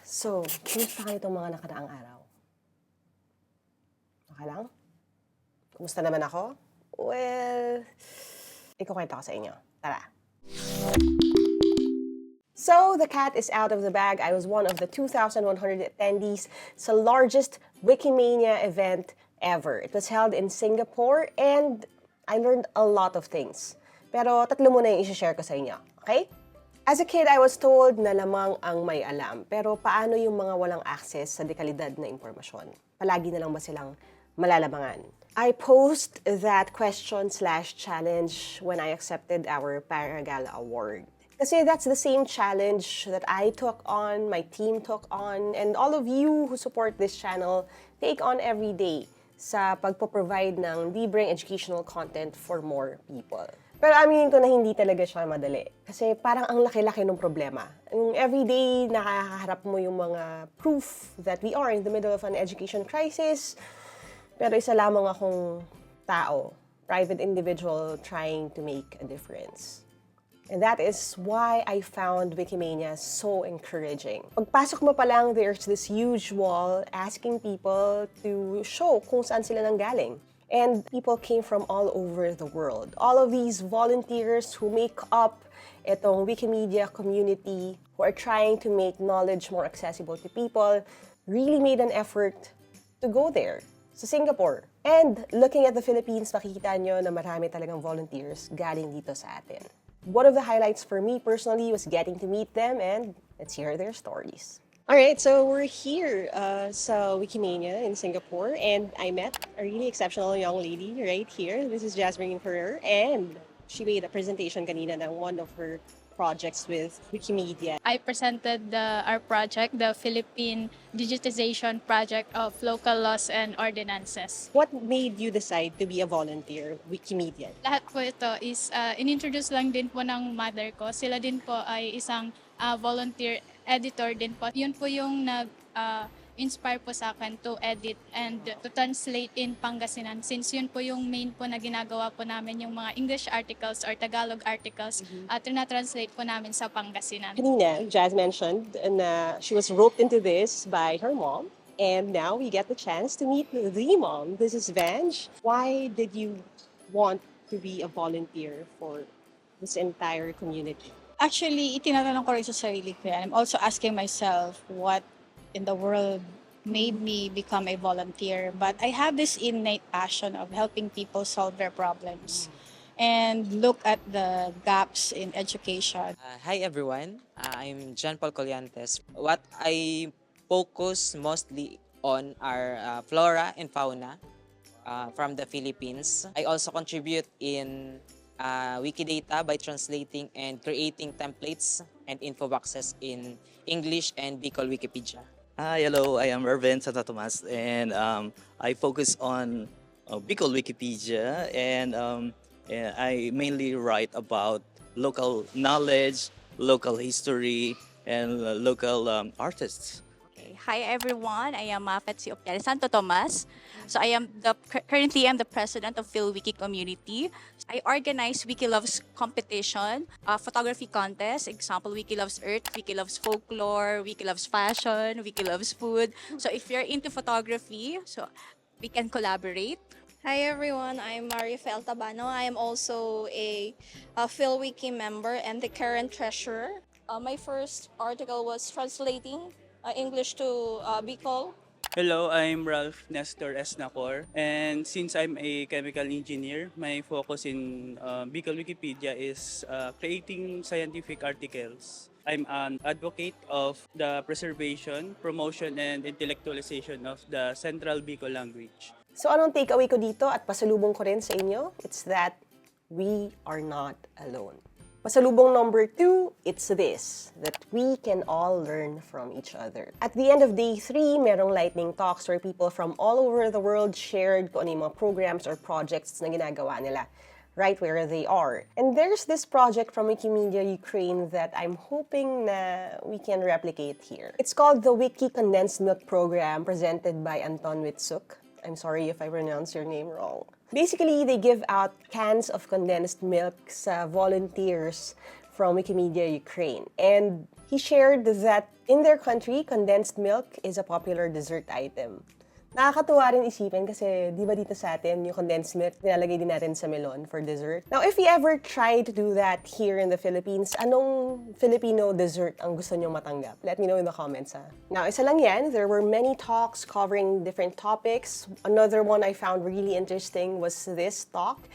So, kumusta kayo itong mga nakaraang araw? Okay lang? Kumusta naman ako? Well, ikukwento ko sa inyo. Tara! So, the cat is out of the bag. I was one of the 2,100 attendees sa largest Wikimania event ever. It was held in Singapore and I learned a lot of things. Pero tatlo muna yung isi-share ko sa inyo, okay? As a kid, I was told na lamang ang may alam. Pero paano yung mga walang access sa dekalidad na impormasyon? Palagi na lang ba silang malalamangan? I posed that question/challenge when I accepted our PAGKATAPOS Award. Kasi that's the same challenge that I took on, my team took on, and all of you who support this channel take on every day sa pagpo-provide ng libreng educational content for more people. Pero aminin ko na hindi talaga siya madali. Kasi parang ang laki-laki ng problema. Yung everyday nakakaharap mo yung mga proof that we are in the middle of an education crisis. Pero isa lamang akong tao, private individual trying to make a difference. And that is why I found Wikimania so encouraging. Pagpasok mo pa lang, there's this huge wall asking people to show kung saan sila nanggaling. And people came from all over the world. All of these volunteers who make up itong Wikimedia community, who are trying to make knowledge more accessible to people, really made an effort to go there, sa Singapore. And looking at the Philippines, makikita nyo na marami talagang volunteers galing dito sa atin. One of the highlights for me personally was getting to meet them, and let's hear their stories. Alright, so we're here sa Wikimania in Singapore, and I met a really exceptional young lady right here. This is Jasmine Ferrer, and she made a presentation kanina ng one of her projects with Wikimedia. I presented our project, the Philippine Digitization Project of Local Laws and Ordinances. What made you decide to be a volunteer Wikimedia? Lahat po ito is inintroduce lang din po ng mother ko. Sila din po ay isang volunteer editor din po. Yun po yung nag-inspire po sa akin to edit and to translate in Pangasinan. Since yun po yung main po na ginagawa po namin yung mga English articles or Tagalog articles at tinatranslate po namin sa Pangasinan. Kanina, Jazz mentioned na she was roped into this by her mom. And now we get the chance to meet the mom. This is Vange. Why did you want to be a volunteer for this entire community? Actually, itinatanong ko rin sa sarili ko yan. I'm also asking myself what in the world made me become a volunteer. But I have this innate passion of helping people solve their problems and look at the gaps in education. Hi everyone, I'm John Paul Colliantes. What I focus mostly on are flora and fauna from the Philippines. I also contribute in Wikidata by translating and creating templates and info boxes in English and Bicol Wikipedia. Hi, hello, I am Ervin Santa Tomas, and I focus on Bicol Wikipedia, and I mainly write about local knowledge, local history, and local artists. Hi everyone, I am Fetsi Opiari Santo Tomas. So I am currently I'm the president of PhilWiki community. I organize Wikiloves competition, photography contest, example Wikiloves Earth, Wikiloves Folklore, Wikiloves Fashion, Wikiloves Food. So if you're into photography, so we can collaborate. Hi everyone, I'm Marifel Tabano. I am also a PhilWiki member and the current treasurer. My first article was translating English to Bicol. Hello, I'm Ralph Nestor Esnacor, and since I'm a chemical engineer, my focus in Bicol Wikipedia is creating scientific articles. I'm an advocate of the preservation, promotion, and intellectualization of the Central Bicol language. So anong takeaway ko dito at pasalubong ko rin sa inyo? It's that we are not alone. Pasalubong number 2, it's this, that we can all learn from each other. At the end of day 3, merong lightning talks where people from all over the world shared kung ano yung mga programs or projects na ginagawa nila right where they are. And there's this project from Wikimedia Ukraine that I'm hoping na we can replicate here. It's called the Wiki Condensed Milk Program presented by Anton Witsuk. I'm sorry if I pronounce your name wrong. Basically, they give out cans of condensed milk sa volunteers from Wikimedia Ukraine. And He shared that in their country, condensed milk is a popular dessert item. Nakakatuwa rin isipin kasi di ba dito sa atin yung condensed milk nilalagay din natin sa melon for dessert. Now, if you ever try to do that here in the Philippines, anong Filipino dessert ang gusto nyong matanggap? Let me know in the comments, ha? Now, isa lang yan. There were many talks covering different topics. Another one I found really interesting was this talk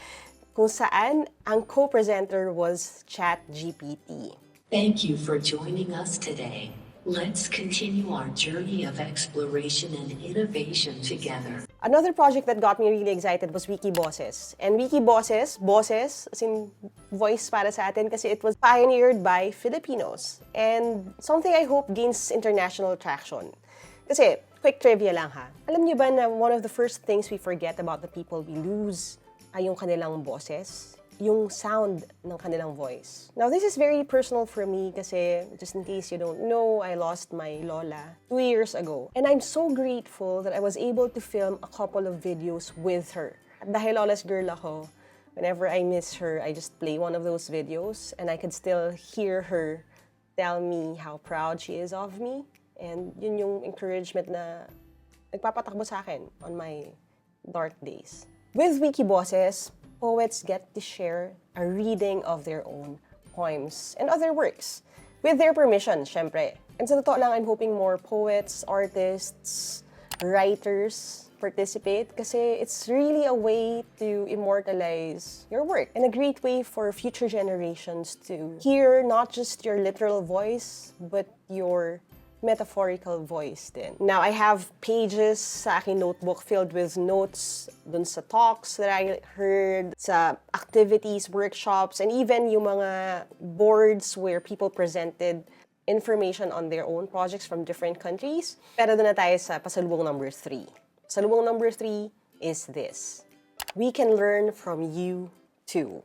kung saan ang co-presenter was ChatGPT. Thank you for joining us today. Let's continue our journey of exploration and innovation together. Another project that got me really excited was Wikiboses. And Wikiboses, boses, as in voice para sa atin kasi it was pioneered by Filipinos. And something I hope gains international traction. Kasi, quick trivia lang ha. Alam niyo ba na one of the first things we forget about the people we lose ay yung kanilang boses? Yung sound ng kanilang voice. Now, this is very personal for me kasi, just in case you don't know, I lost my lola 2 years ago. And I'm so grateful that I was able to film a couple of videos with her. At dahil lola's girl ako, whenever I miss her, I just play one of those videos and I could still hear her tell me how proud she is of me. And yun yung encouragement na nagpapatakbo sa akin on my dark days. With Wikiboses, poets get to share a reading of their own poems and other works. With their permission, syempre. And sa totoo lang, I'm hoping more poets, artists, writers participate kasi it's really a way to immortalize your work and a great way for future generations to hear not just your literal voice, but your metaphorical voice din. Now, I have pages sa aking notebook filled with notes dun sa talks that I heard, sa activities, workshops, and even yung mga boards where people presented information on their own projects from different countries. Pero doon na tayo sa pasalubong number 3. Pasalubong number 3 is this. We can learn from you too.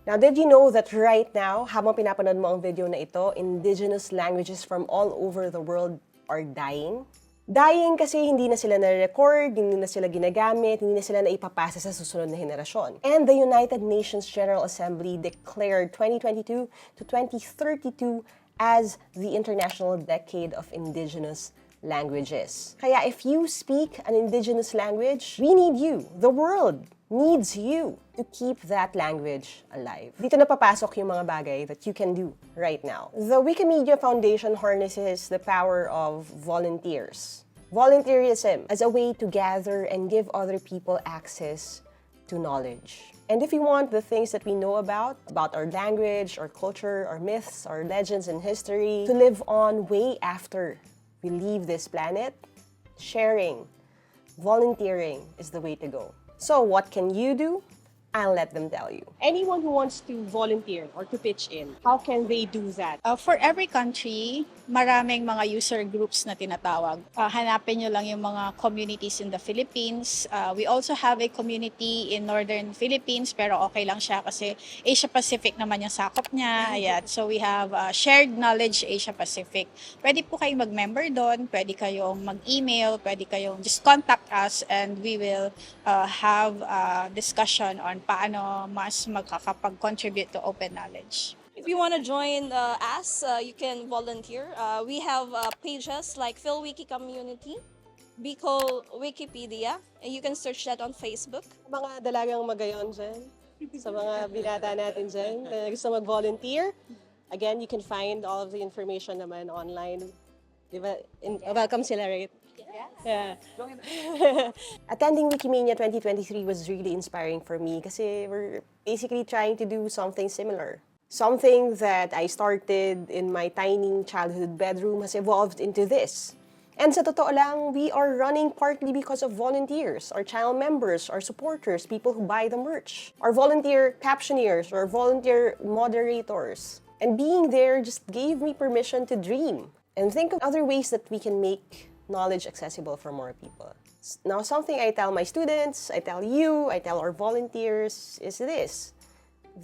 Now, did you know that right now, habang pinapanood mo ang video na ito, indigenous languages from all over the world are dying? Dying kasi hindi na sila na-record, hindi na sila ginagamit, hindi na sila naipapasa sa susunod na henerasyon. And the United Nations General Assembly declared 2022 to 2032 as the International Decade of Indigenous Languages. Kaya if you speak an indigenous language, we need you. The world needs you to keep that language alive. Dito na papasok yung mga bagay that you can do right now. The Wikimedia Foundation harnesses the power of volunteers. Volunteerism as a way to gather and give other people access to knowledge. And if you want the things that we know about our language, our culture, our myths, our legends and history, to live on way after we leave this planet, sharing, volunteering is the way to go. So what can you do? I'll let them tell you. Anyone who wants to volunteer or to pitch in, how can they do that? For every country, maraming mga user groups na tinatawag. Hanapin nyo lang yung mga communities in the Philippines. We also have a community in Northern Philippines, pero okay lang siya kasi Asia Pacific naman yung sakop niya. Ayan. So we have Shared Knowledge Asia Pacific. Pwede po kayong mag-member doon, pwede kayong mag-email, pwede kayong just contact us and we will have a discussion on paano mas magkakapag-contribute to open knowledge. If you want to join us, you can volunteer. We have pages like Phil Wiki Community, Bicol Wikipedia, and you can search that on Facebook. Mga dalagang magayon dyan, sa mga binata natin dyan, na gusto mag-volunteer, again, you can find all of the information naman online. Diba? Welcome sila, right? Yeah. Attending Wikimania 2023 was really inspiring for me kasi we're basically trying to do something similar. Something that I started in my tiny childhood bedroom has evolved into this. And sa totoo lang, we are running partly because of volunteers, our channel members, our supporters, people who buy the merch, our volunteer captioneers, or volunteer moderators. And being there just gave me permission to dream and think of other ways that we can make knowledge accessible for more people. Now, something I tell my students, I tell you, I tell our volunteers is this,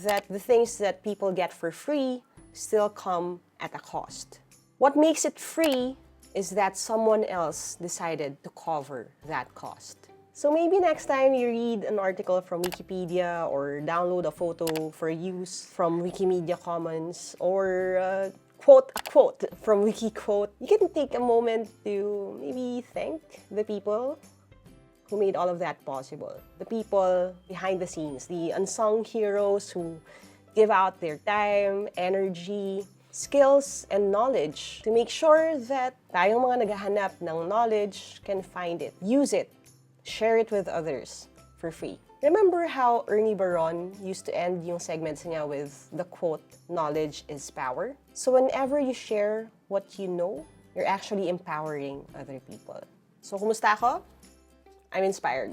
that the things that people get for free still come at a cost. What makes it free is that someone else decided to cover that cost. So maybe next time you read an article from Wikipedia or download a photo for use from Wikimedia Commons or quote a quote from WikiQuote, you can take a moment to maybe thank the people who made all of that possible. The people behind the scenes, the unsung heroes who give out their time, energy, skills, and knowledge to make sure that tayong mga naghahanap ng knowledge can find it, use it, share it with others for free. Remember how Ernie Baron used to end yung segments niya with the quote, "Knowledge is power"? So whenever you share what you know, you're actually empowering other people. So kumusta ako? I'm inspired.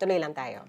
Tuloy lang tayo.